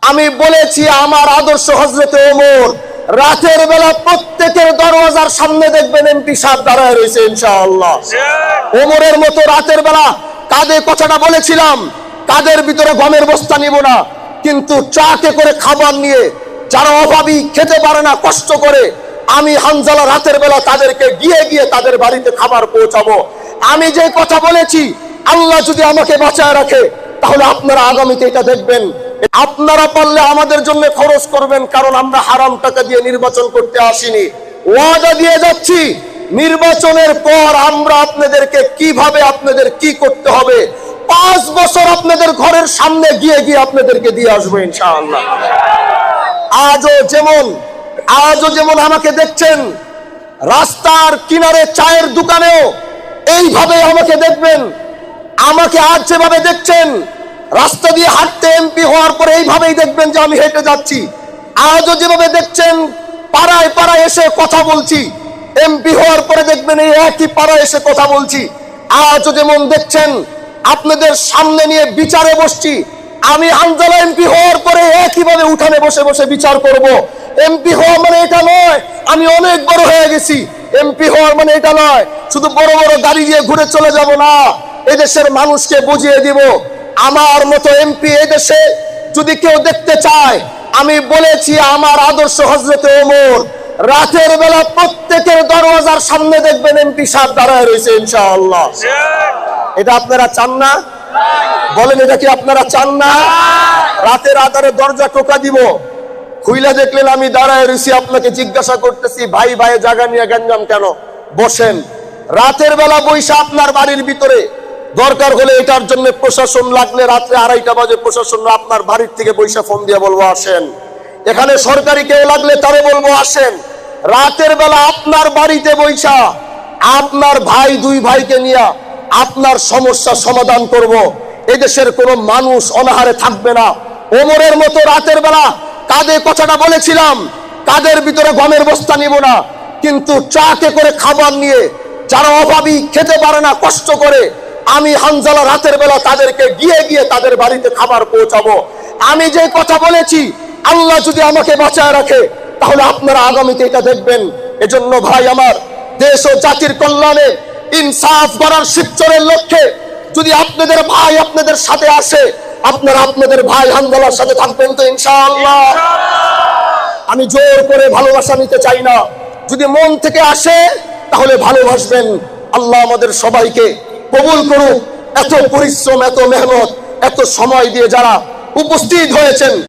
আমি বলেছি আমার আদর্শ হযরতে ওমর। রাতের বেলা প্রত্যেকের দরওয়াজার সামনে দেখবেন এমপি সাহেব দাঁড়ায় রয়েছে ইনশাআল্লাহ। ওমরের মতো রাতের বেলা কাঁধে কথাটা বলেছিলাম, কাঁধের ভিতরে গমের বস্তা নিব না, কিন্তু ট্রাকে করে খাবার নিয়ে যারা অভাবী খেতে পারে না কষ্ট করে, আমি হানজালা রাতের বেলা তাদেরকে গিয়ে গিয়ে তাদের বাড়িতে খাবার পৌঁছাবো। আমি যে কথা বলেছি, আল্লাহ যদি আমাকে বাঁচায় রাখে তাহলে আপনারা আগামীতে এটা দেখবেন। আপনারা পারলে আমাদের জন্য খরচ করবেন, কারণ আমরা হারাম টাকা দিয়ে নির্বাচন করতে আসিনি। ওয়াদা দিয়ে যাচ্ছি, নির্বাচনের পর আমরা আপনাদেরকে কিভাবে আপনাদের কি করতে হবে 5 বছর আপনাদের ঘরের সামনে গিয়ে গিয়ে আপনাদেরকে দিয়ে আসবো ইনশাআল্লাহ। আজও যেমন আমাকে দেখছেন রাস্তার কিনারে চায়ের দোকানেও এইভাবে আমাকে দেখবেন। আমাকে আজ যেভাবে দেখছেন রাস্তা দিয়ে হাঁটতে এমপি হওয়ার পরে এইভাবেই দেখবেন যে আমি হেঁটে যাচ্ছি। আজও যেভাবে দেখছেন পাড়ায় পাড়ায় এসে কথা বলছি, এমপি হওয়ার পরে দেখবেন এই একই পাড়ায় এসে কথা বলছি। আজও যেমন দেখছেন আপনাদের সামনে নিয়ে বিচারে বসছি, আমি হানজালা এমপি হওয়ার পরে একইভাবে উঠানে বসে বসে বিচার করব। এমপি হওয়া মানে এটা নয় আমি অনেক বড় হয়ে গেছি, এমপি হওয়ার মানে এটা নয় শুধু বড় বড় গাড়ি দিয়ে ঘুরে চলে যাব না। এদেশের মানুষকে বুঝিয়ে দিব আমার মতো এমপি এদেশে যদি কেউ দেখতে চায়। আমি বলেছি আমার আদর্শ হযরতে ওমর। রাতের বেলা প্রত্যেকের দরওয়াজার সামনে দেখবেন এমপি সাহেব দাঁড়ায় রয়েছে ইনশাআল্লাহ। এটা আপনারা চান না? বলেন, এটা কি আপনারা চান না? রাতের আধারে দরজা টোকা দিব, খুইলা দেখলেন আমি দাঁড়ায় রয়েছি, আপনাকে জিজ্ঞাসা করতেছি ভাই ভাই জায়গা নিয়ে গঞ্জাম কেন? বসেন। রাতের বেলা বৈশা আপনার বাড়ির ভিতরে দরকার হলে এটার জন্য প্রশাসন লাগলে রাত্রে 2:30 বাজে প্রশাসন আপনার বাড়ির থেকে বৈশা ফোন দিয়ে বলবো আসেন। এখানে সরকারি কেউ লাগলে তারে বলবো আসেন। রাতের বেলা আপনার বাড়িতে বৈশা আপনার ভাই 2 ভাইকে নিয়ে আপনার সমস্যা সমাধান করব। এদেশের কোনো মানুষ অনাহারে থাকবে না। ওমরের মতো রাতের বেলা কাঁধে কথাটা বলেছিলাম, কাঁধের ভিতরে গমের বস্তা নিব না, কিন্তু ট্রাকে করে খাবার নিয়ে যারা অভাবী খেতে পারে না কষ্ট করে, আমি হানজালা রাতের বেলা তাদেরকে গিয়ে গিয়ে তাদের বাড়িতে খাবার পৌঁছাবো। আমি যে কথা বলেছি আল্লাহ যদি আমাকে বাঁচায় রাখে তাহলে আপনারা আগামীতে এটা দেখবেন। এজন্য ভাই আমার, দেশ ও জাতির কল্যাণে ইনসাফ করার শিবচরের লক্ষ্যে যদি আপনাদের ভাই আপনাদের সাথে আসে, আপনারা আপনাদের ভাই হানজালার সাথে থাকবেন তো ইনশাআল্লাহ। আমি জোর করে ভালোবাসা নিতে চাই না, যদি মন থেকে আসে তাহলে ভালোবাসবেন। আল্লাহ আমাদের সবাইকে কবুল করুক। এত পরিশ্রম, এত মেহনত, এত সময় দিয়ে যারা উপস্থিত হয়েছেন